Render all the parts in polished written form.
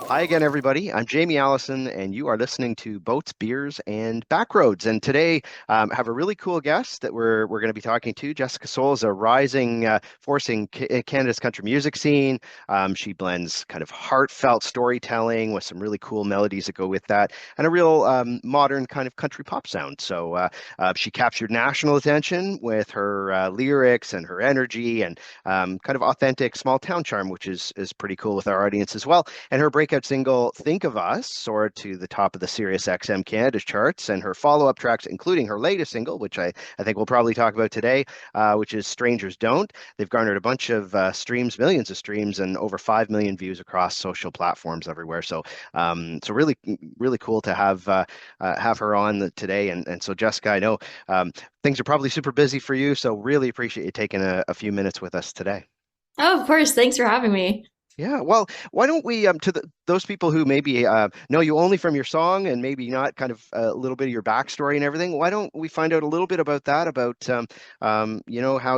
Hi again, everybody. I'm Jamie Allison, and you are listening to Boats, Beers, and Backroads. And today, I have a really cool guest that we're going to be talking to. Jessica Soul is a rising force in Canada's country music scene. She blends kind of heartfelt storytelling with some really cool melodies that go with that, and a real modern kind of country pop sound. So she captured national attention with her lyrics and her energy and kind of authentic small town charm, which is pretty cool with our audience as well. And her breakout single, Think of Us, soared to the top of the Sirius XM Canada charts, and her follow-up tracks, including her latest single, which I think we'll probably talk about today, which is Strangers Don't. They've garnered a bunch of streams, millions of streams, and over 5 million views across social platforms everywhere. So really, really cool to have her on today. And so, Jessica, I know things are probably super busy for you, so really appreciate you taking a few minutes with us today. Oh, of course. Thanks for having me. Yeah, well, why don't we those people who maybe know you only from your song and maybe not kind of a little bit of your backstory and everything, why don't we find out a little bit about that, about how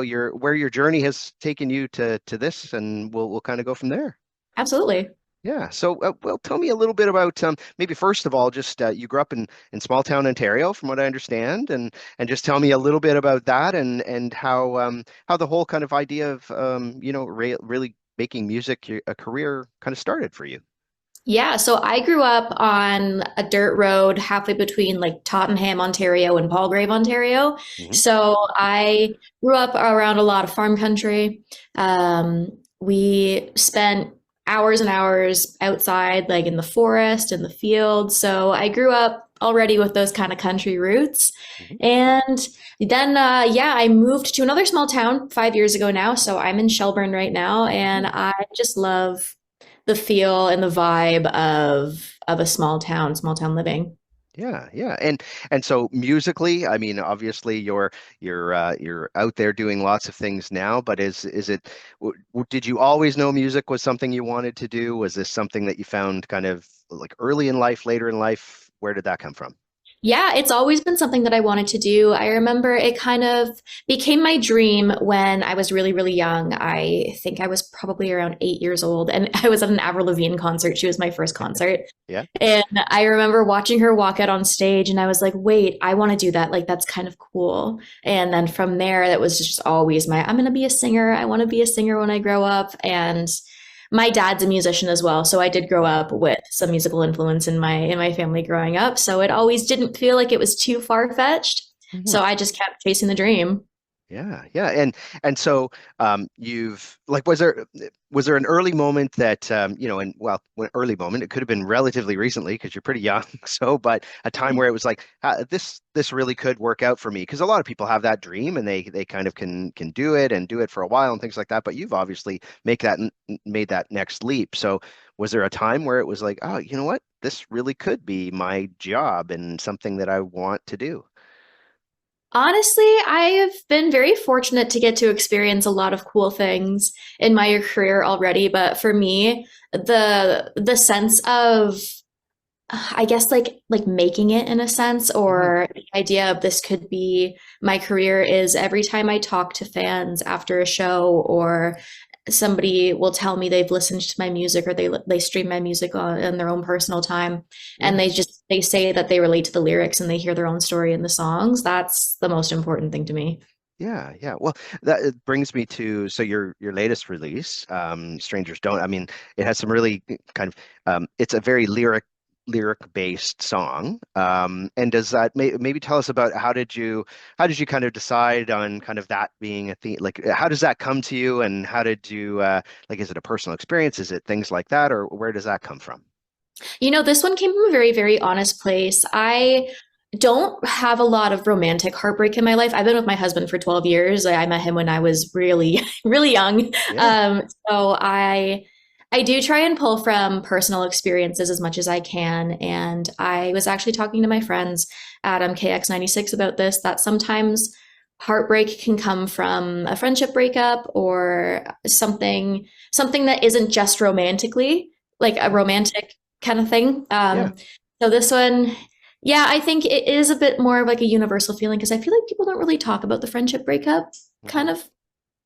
where your journey has taken you to this, and we'll kind of go from there. Absolutely. Yeah, so well, tell me a little bit about maybe first of all, just you grew up in small town Ontario, from what I understand, and just tell me a little bit about that and how the whole kind of idea of really making music a career kind of started for you. Yeah, so I grew up on a dirt road halfway between like Tottenham, Ontario and Palgrave, Ontario. Hmm. So I grew up around a lot of farm country. We spent hours and hours outside, like in the forest, in the field. So I grew up already with those kind of country roots. Hmm. And then, yeah, I moved to another small town 5 years ago now. So I'm in Shelburne right now, and I just love the feel and the vibe of a small town living. Yeah, yeah, and so musically, I mean, obviously you're out there doing lots of things now, but is it did you always know music was something you wanted to do? Was this something that you found kind of like early in life, later in life? Where did that come from? Yeah, it's always been something that I wanted to do. I remember it kind of became my dream when I was really, really young. I think I was probably around 8 years old, and I was at an Avril Lavigne concert. She was my first concert. Yeah. And I remember watching her walk out on stage, and I was like, wait, I want to do that. Like, that's kind of cool. And then from there, that was just always I'm going to be a singer. I want to be a singer when I grow up. And my dad's a musician as well, so I did grow up with some musical influence in my family growing up. So it always didn't feel like it was too far-fetched. Mhm. So I just kept chasing the dream. Yeah, yeah, and so you've like was there an early moment that and well, when early moment, it could have been relatively recently because you're pretty young, so but a time where it was like this really could work out for me, because a lot of people have that dream and they kind of can do it and do it for a while and things like that, but you've obviously made that next leap. So was there a time where it was like, oh, you know what, this really could be my job and something that I want to do? Honestly, I have been very fortunate to get to experience a lot of cool things in my career already, but for me, the sense of I guess like making it in a sense, Mhm. or the idea of this could be my career is every time I talk to fans after a show, or somebody will tell me they've listened to my music, or they stream my music on in their own personal time, and Yeah. they say that they relate to the lyrics and they hear their own story in the songs. That's the most important thing to me. Yeah, yeah. Well, that it brings me to so your latest release, Strangers Don't. I mean, it has some really kind of it's a very lyric based song. And does that maybe tell us about how did you kind of decide on kind of that being a theme? Like, how does that come to you, and how did you like? Is it a personal experience? Is it things like that, or where does that come from? You know, this one came from a very, very honest place. I don't have a lot of romantic heartbreak in my life. I've been with my husband for 12 years. I met him when I was really, really young. Yeah. So I do try and pull from personal experiences as much as I can. And I was actually talking to my friends at MKX96 about this, that sometimes heartbreak can come from a friendship breakup or something that isn't just romantically, like a Mhm. romantic kind of thing. Yeah. So this one, yeah, I think it is a bit more of like a universal feeling because I feel like people don't really talk about the friendship breakup Mhm. kind of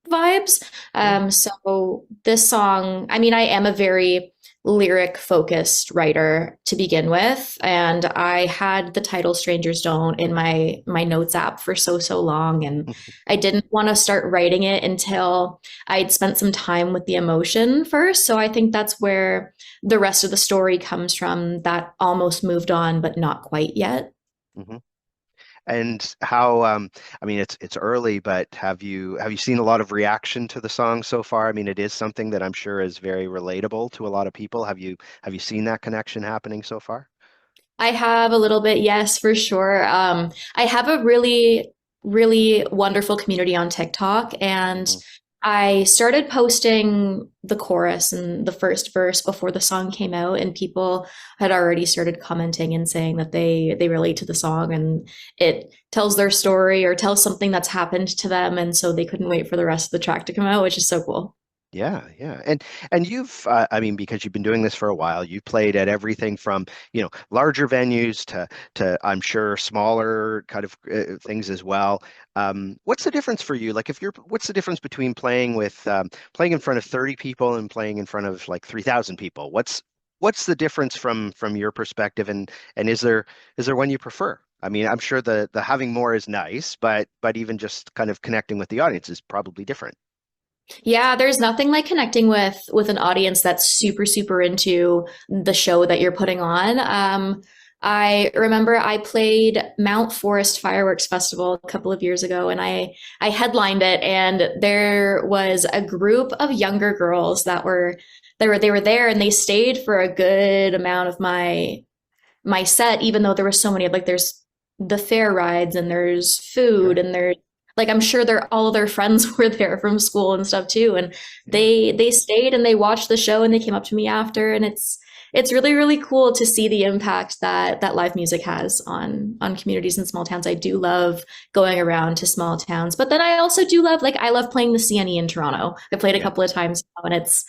vibes. Yeah. So this song, I mean, I am a very lyric focused writer to begin with, and I had the title Strangers Don't in my notes app for so long, and I didn't want to start writing it until I'd spent some time with the emotion first. So I think that's where the rest of the story comes from, that almost moved on but not quite yet. Hmm. And how, I mean, it's early, but have you seen a lot of reaction to the song so far? I mean, it is something that I'm sure is very relatable to a lot of people. Have you seen that connection happening so far? I have a little bit, yes, for sure. I have a really wonderful community on TikTok, and Hmm. I started posting the chorus and the first verse before the song came out, and people had already started commenting and saying that they relate to the song and it tells their story or tells something that's happened to them, and so they couldn't wait for the rest of the track to come out, which is so cool. Yeah, yeah. And you've I mean, because you've been doing this for a while, you've played at everything from, larger venues to I'm sure smaller kind of things as well. What's the difference for you? Like what's the difference between playing in front of 30 people and playing in front of like 3,000 people? What's the difference from your perspective, and is there one you prefer? I mean, I'm sure the having more is nice, but even just kind of connecting with the audience is probably different. Yeah, there's nothing like connecting with an audience that's super into the show that you're putting on. I remember I played Mount Forest Fireworks Festival a couple of years ago, and I headlined it, and there was a group of younger girls that were there, and they stayed for a good amount of my set, even though there were so many, like there's the fair rides and there's food Sure. and there's like I'm sure they're all of their friends were there from school and stuff too. And Yeah. they stayed and they watched the show and they came up to me after, and it's really cool to see the impact that live music has on communities in small towns. I do love going around to small towns, but then I also do love, like, I love playing the CNE in Toronto. I played a Yeah. couple of times now, and it's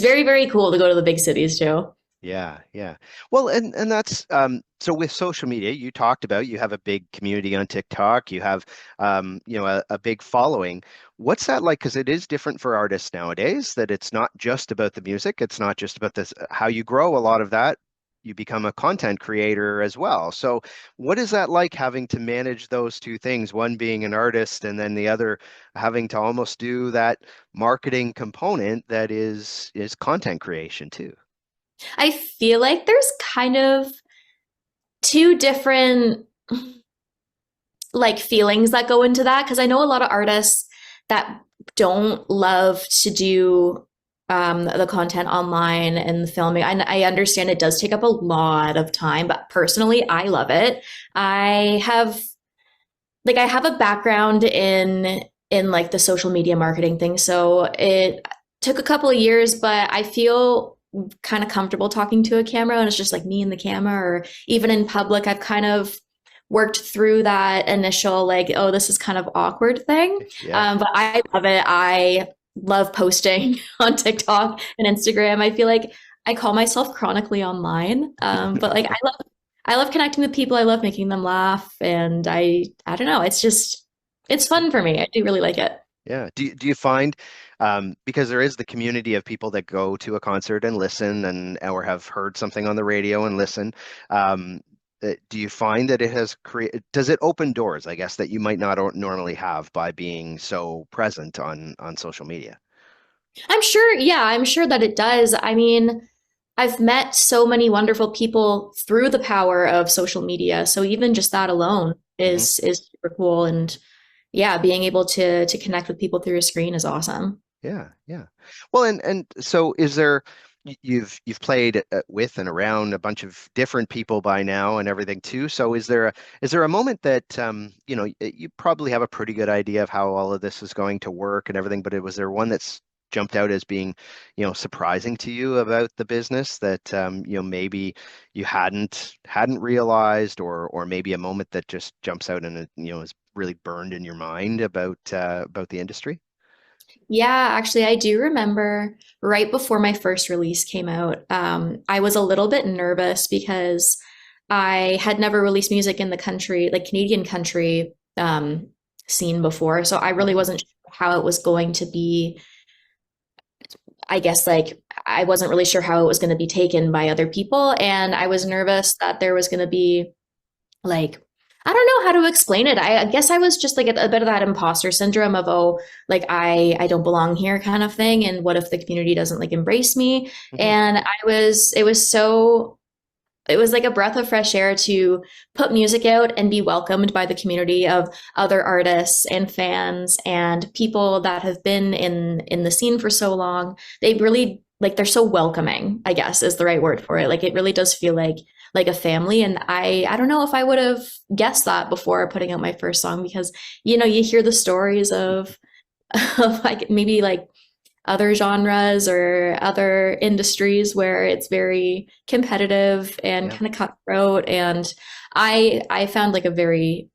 very cool to go to the big cities too. Yeah, yeah. Well, and that's so with social media, you talked about you have a big community on TikTok, you have a big following. What's that like? Because it is different for artists nowadays, that it's not just about the music, it's not just about this how you grow a lot of that. You become a content creator as well. So what is that like, having to manage those two things, one being an artist and then the other having to almost do that marketing component that is content creation too? I feel like there's kind of two different like feelings that go into that, because I know a lot of artists that don't love to do the content online and the filming. I understand it does take up a lot of time, but personally, I love it. I have I have a background in like the social media marketing thing, so it took a couple of years, but I feel kind of comfortable talking to a camera, and it's just like me and the camera, or even in public, I've kind of worked through that initial like, oh, this is kind of awkward thing. Yeah. But I love it. I love posting on TikTok and Instagram. I feel like I call myself chronically online. But like I love connecting with people. I love making them laugh, and I don't know. It's just it's fun for me. I do really like it. Yeah. Do you find, because there is the community of people that go to a concert and listen and or have heard something on the radio and listen, do you find that it has created, does it open doors, I guess, that you might not normally have by being so present on social media? I'm sure, yeah, I'm sure that it does. I mean, I've met so many wonderful people through the power of social media. So even just that alone Hmm. is super cool. And yeah, being able to connect with people through a screen is awesome. Yeah, yeah. Well, and so is there, you've played with and around a bunch of different people by now and everything too. So is there a moment that you probably have a pretty good idea of how all of this is going to work and everything, but was there one that's jumped out as being, surprising to you about the business that maybe you hadn't realized, or maybe a moment that just jumps out and it, is really burned in your mind about the industry? Yeah, actually, I do remember right before my first release came out, I was a little bit nervous because I had never released music in the country, like Canadian country scene before. So I really Okay. wasn't sure how it was going to be I guess like I wasn't really sure how it was going to be taken by other people. And I was nervous that there was going to be like, I don't know how to explain it. I guess I was just like a bit of that imposter syndrome of, oh, like I don't belong here kind of thing. And what if the community doesn't like embrace me? Hmm. And it was like a breath of fresh air to put music out and be welcomed by the community of other artists and fans and people that have been in the scene for so long. They really like they're so welcoming, I guess is the right word for it. Like it really does feel like a family. And I don't know if I would have guessed that before putting out my first song because you hear the stories of of like maybe like other genres or other industries where it's very competitive and Yeah. kind of cutthroat. And I found like a very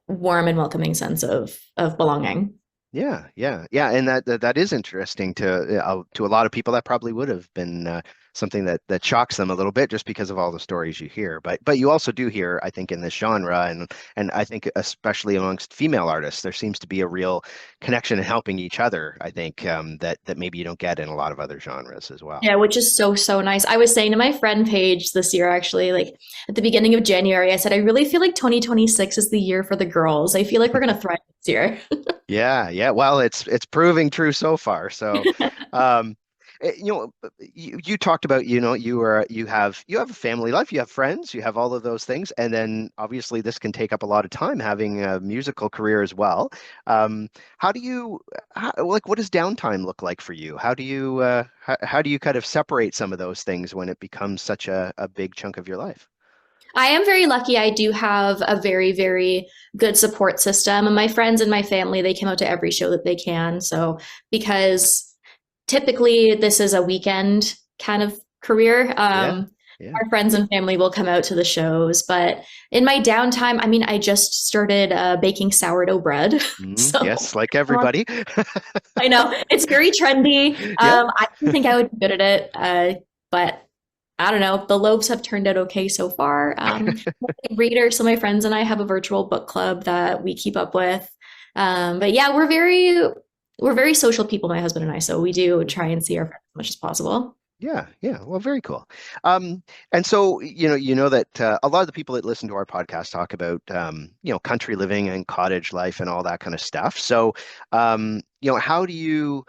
warm and welcoming sense of belonging. Yeah, yeah, yeah, and that is interesting to a lot of people. That probably would have been something that shocks them a little bit, just because of all the stories you hear. But you also do hear, I think, in this genre, and I think especially amongst female artists, there seems to be a real connection and helping each other. I think that maybe you don't get in a lot of other genres as well. Yeah, which is so, so nice. I was saying to my friend Paige this year, actually, like at the beginning of January, I said, I really feel like 2026 is the year for the girls. I feel like we're going to thrive this year. Yeah, yeah. Well, it's proving true so far. So, um, you talked about, you have a family life, you have friends, you have all of those things, and then obviously this can take up a lot of time having a musical career as well. Um, how do you, like, what does downtime look like for you? How do you kind of separate some of those things when it becomes such a big chunk of your life? I am very lucky. I do have a very, very good support system. And my friends and my family, they come out to every show that they can. So, because typically this is a weekend kind of career, Yeah, yeah. our friends and family will come out to the shows. But in my downtime, I mean, I just started baking sourdough bread. Mm, So, yes, like everybody. I know it's very trendy. Yeah. I didn't think I would be good at it, but I don't know. The loaves have turned out okay so far. I'm a big reader, so my friends and I have a virtual book club that we keep up with. But yeah, we're very social people, my husband and I. So we do try and see our friends as much as possible. Yeah, yeah. Well, very cool. And so, you know that a lot of the people that listen to our podcast talk about, country living and cottage life and all that kind of stuff. So, how do you,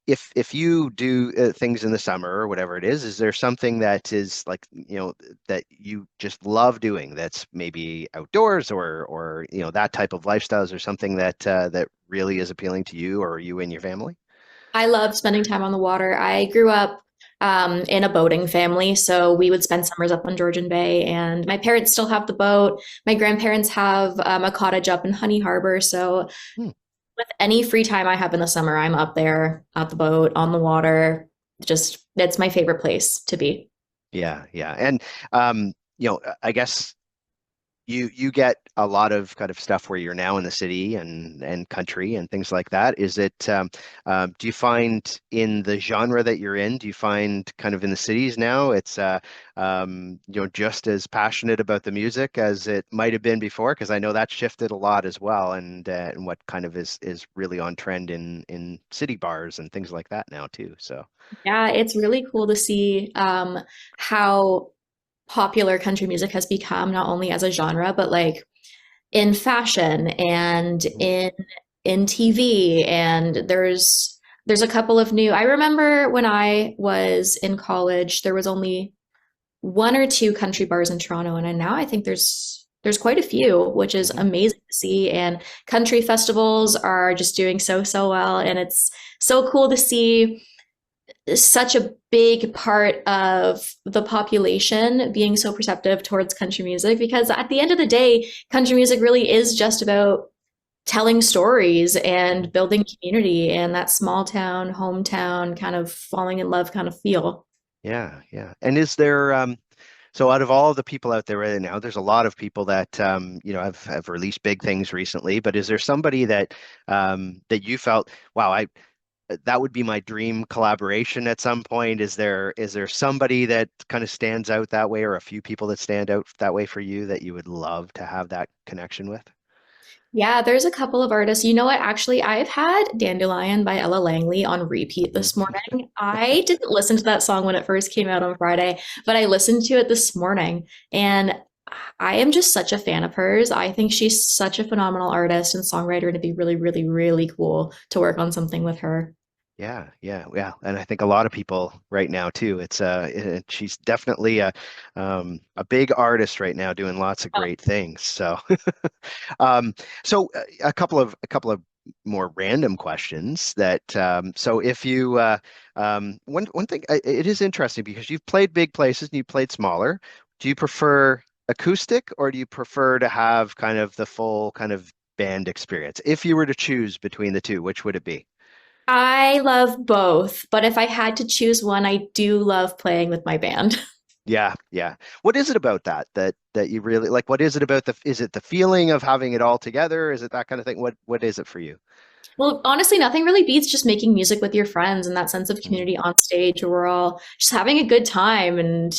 if you do things in the summer or whatever it is there something that is like, that you just love doing that's maybe outdoors or that type of lifestyles or something that really is appealing to you or you and your family? I love spending time on the water. I grew up in a boating family, so we would spend summers up on Georgian Bay, and my parents still have the boat. My grandparents have a cottage up in Honey Harbor, so Hmm. with any free time I have in the summer, I'm up there at the boat on the water. Just that's my favorite place to be. Yeah, yeah. And I guess you get a lot of kind of stuff where you're now in the city and country and things like that. Is it do you find in the genre that you're in, do you find kind of in the cities now it's just as passionate about the music as it might have been before? Because I know that shifted a lot as well, and what kind of is really on trend in city bars and things like that now too. So Yeah, it's really cool to see how popular country music has become, not only as a genre, but like in fashion and mm, in TV. And there's a couple of new. I remember when I was in college, there was only one or two country bars in Toronto, and now I think there's quite a few, which is mhm. amazing to see. And country festivals are just doing so, so well, and it's so cool to see such a big part of the population being so perceptive towards country music because at the end of the day, country music really is just about telling stories and building community and that small town, hometown kind of falling in love kind of feel. Yeah, yeah. And is there so out of all the people out there right now, there's a lot of people that have released big things recently, but is there somebody that you felt, wow, I that would be my dream collaboration at some point? Is there somebody that kind of stands out that way or a few people that stand out that way for you that you would love to have that connection with? Yeah, there's a couple of artists. You know what? Actually, I've had Dandelion by Ella Langley on repeat Mm. this morning. I didn't listen to that song when it first came out on Friday, but I listened to it this morning and I am just such a fan of hers. I think she's such a phenomenal artist and songwriter, and it'd be really, really, really cool to work on something with her. Yeah, yeah, yeah, and I think a lot of people right now too. She's definitely a big artist right now, doing lots of great things. So, um, a couple of more random questions that so if you one thing it is interesting because you've played big places and you played smaller. Do you prefer acoustic or do you prefer to have kind of the full kind of band experience? If you were to choose between the two, which would it be? I love both, but if I had to choose one, I do love playing with my band. Yeah, yeah. What is it about that you really like? What is it about is it the feeling of having it all together? Is it that kind of thing? What is it for you? Well, honestly, nothing really beats just making music with your friends and that sense of Mm. community on stage where we're all just having a good time. And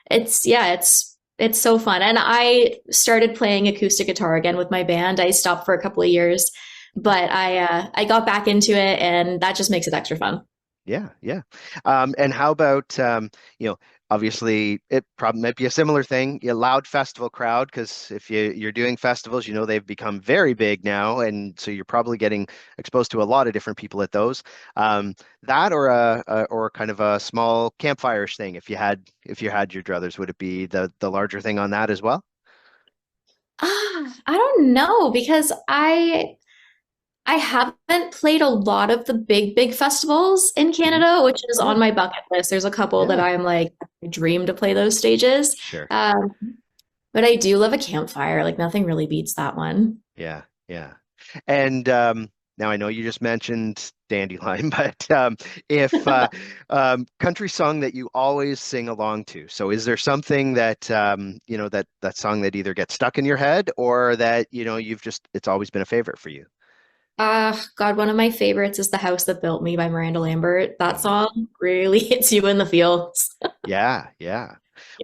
it's so fun. And I started playing acoustic guitar again with my band. I stopped for a couple of years, but I got back into it, and that just makes it extra fun. Yeah, yeah. And how about you know, obviously it probably might be a similar thing, a loud festival crowd, because if you're doing festivals, you know they've become very big now, and so you're probably getting exposed to a lot of different people at those. That or or kind of a small campfire thing, if you had your druthers, would it be the larger thing on that as well? I don't know because I haven't played a lot of the big festivals in Mhm. Canada, which is Yeah, on my bucket list. There's a couple that yeah, I'm like, I dream to play those stages. sure. Um, but I do love a campfire. Like nothing really beats that one. Yeah, yeah. And now I know you just mentioned Dandelion, but if country song that you always sing along to. So is there something that that song that either gets stuck in your head or that you've just it's always been a favorite for you? God, one of my favorites is The House That Built Me by Miranda Lambert. That Oh, song really hits you in the feels. yeah, yeah.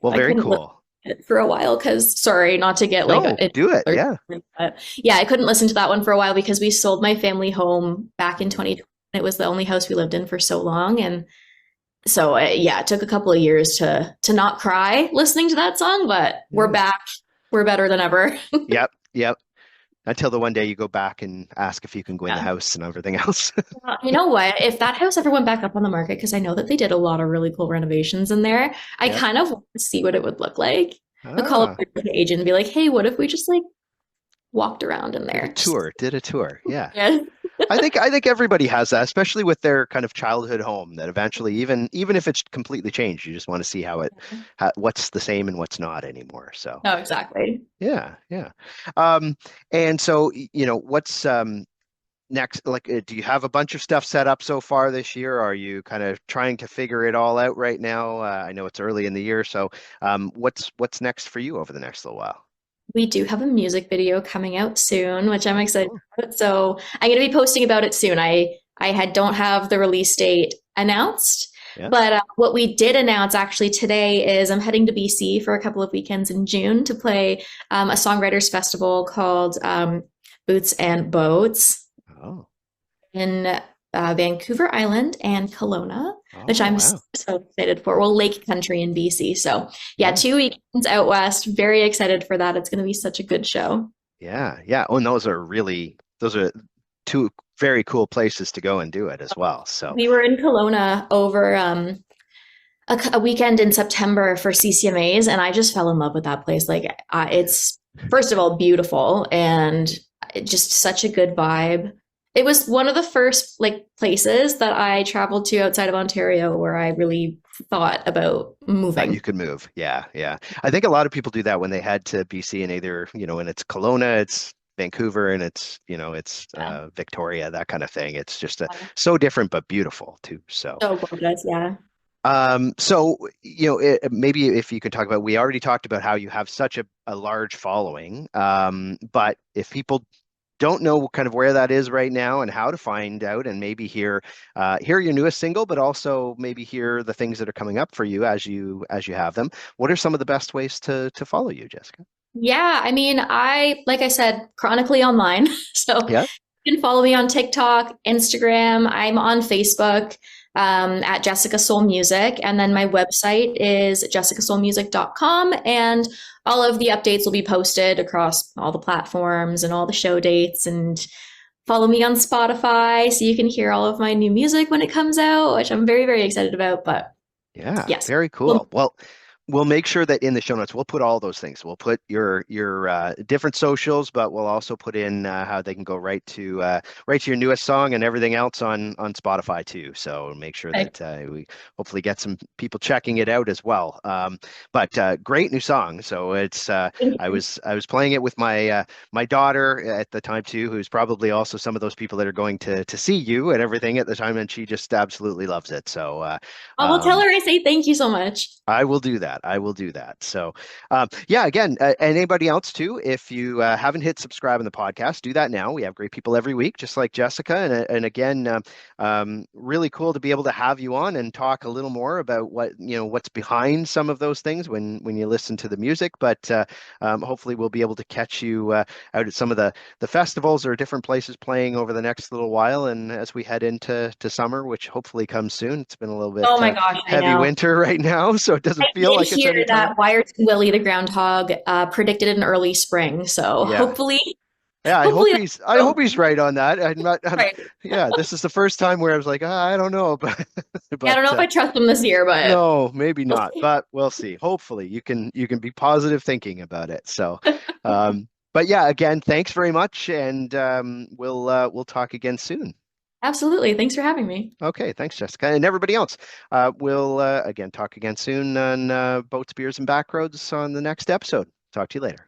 Well, I very couldn't listen cool. to it for a while because, sorry, not to get like No, it, do it. Yeah. but yeah, I couldn't listen to that one for a while because we sold my family home back in Mm, 2020. It was the only house we lived in for so long, and so yeah, it took a couple of years to not cry listening to that song, but we're yeah. back. We're better than ever. Yep, yep. Until the one day you go back and ask if you can go in the Yeah. house and everything else. You know what? If that house ever went back up on the market, because I know that they did a lot of really cool renovations in there, I Yep. kind of want to see what it would look like. I'll call up Ah. the agent and be like, "Hey, what if we just like walked around in Did a there?" Just tour, did a tour. Yeah. yeah. I think everybody has that, especially with their kind of childhood home, that eventually even if it's completely changed, you just want to see what's the same and what's not anymore. So No, exactly. yeah, yeah. Um, and so what's next? Like, do you have a bunch of stuff set up so far this year? Or are you kind of trying to figure it all out right now? I know it's early in the year, so what's next for you over the next little while? We do have a music video coming out soon, which I'm Oh, excited cool. about. So I'm going to be posting about it soon. I don't have the release date announced, Yeah. but what we did announce actually today is I'm heading to BC for a couple of weekends in June to play a songwriters festival called Boots and Boats Oh. in Vancouver Island and Kelowna, which Oh, I'm wow. so excited for. Well, Lake Country in BC. So, yeah, Yeah. 2 weekends out west. Very excited for that. It's going to be such a good show. Yeah, yeah. Oh, and those are two very cool places to go and do it as well. So, We were in Kelowna over a weekend in September for CCMAs, and I just fell in love with that place. Like, yeah, it's first of all beautiful and just such a good vibe. It was one of the first like places that I traveled to outside of Ontario where I really thought about that you moving. could move. Yeah, yeah. I think a lot of people do that when they head to BC and either, and it's Kelowna, it's Vancouver, and it's Yeah. Victoria, that kind of thing. It's just so different but beautiful too. So, So gorgeous, yeah. maybe if you could talk about, we already talked about how you have such a large following, but if people don't know kind of where that is right now and how to find out and maybe hear your newest single, but also maybe hear the things that are coming up for you as you have them. What are some of the best ways to follow you, Jessica? Yeah, I mean, like I said, chronically online. So Yeah. you can follow me on TikTok, Instagram. I'm on Facebook at Jessica Soul Music. And then my website is jessicasoulmusic.com. And all of the updates will be posted across all the platforms and all the show dates. And follow me on Spotify so you can hear all of my new music when it comes out, which I'm very, very excited about. But Yeah, yes. very Well, cool. Well, we'll make sure that in the show notes we'll put all those things. We'll put your different socials, but we'll also put in how they can go right to your newest song and everything else on Spotify too. So make sure that we hopefully get some people checking it out as well. But great new song. So it's I was playing it with my daughter at the time too, who's probably also some of those people that are going to see you and everything at the time, and she just absolutely loves it. So. I will tell Um, her I say thank you so much. I will do that. I will do that. So, yeah, again, anybody else too, if you haven't hit subscribe on the podcast, do that now. We have great people every week, just like Jessica. And again, really cool to be able to have you on and talk a little more about what's behind some of those things when you listen to the music. But hopefully, we'll be able to catch you out at some of the festivals or different places playing over the next little while. And as we head into summer, which hopefully comes soon, it's been a little bit Oh my gosh, I heavy know. winter right now, so it I doesn't feel did like it's hear any time. that Wired Willie the groundhog predicted an early spring, so Yeah. Yeah, hopefully I that's hope he's right on that. right. Yeah, this is the first time where I was like, I don't know, but Yeah, I but don't know if I trust him this year, but no, maybe we'll not. see. But we'll see. Hopefully, you can be positive thinking about it. So, but yeah, again, thanks very much, and we'll talk again soon. Absolutely. Thanks for having me. Okay, thanks, Jessica, and everybody else. We'll again talk again soon on Boats, Beers, and Backroads on the next episode. Talk to you later.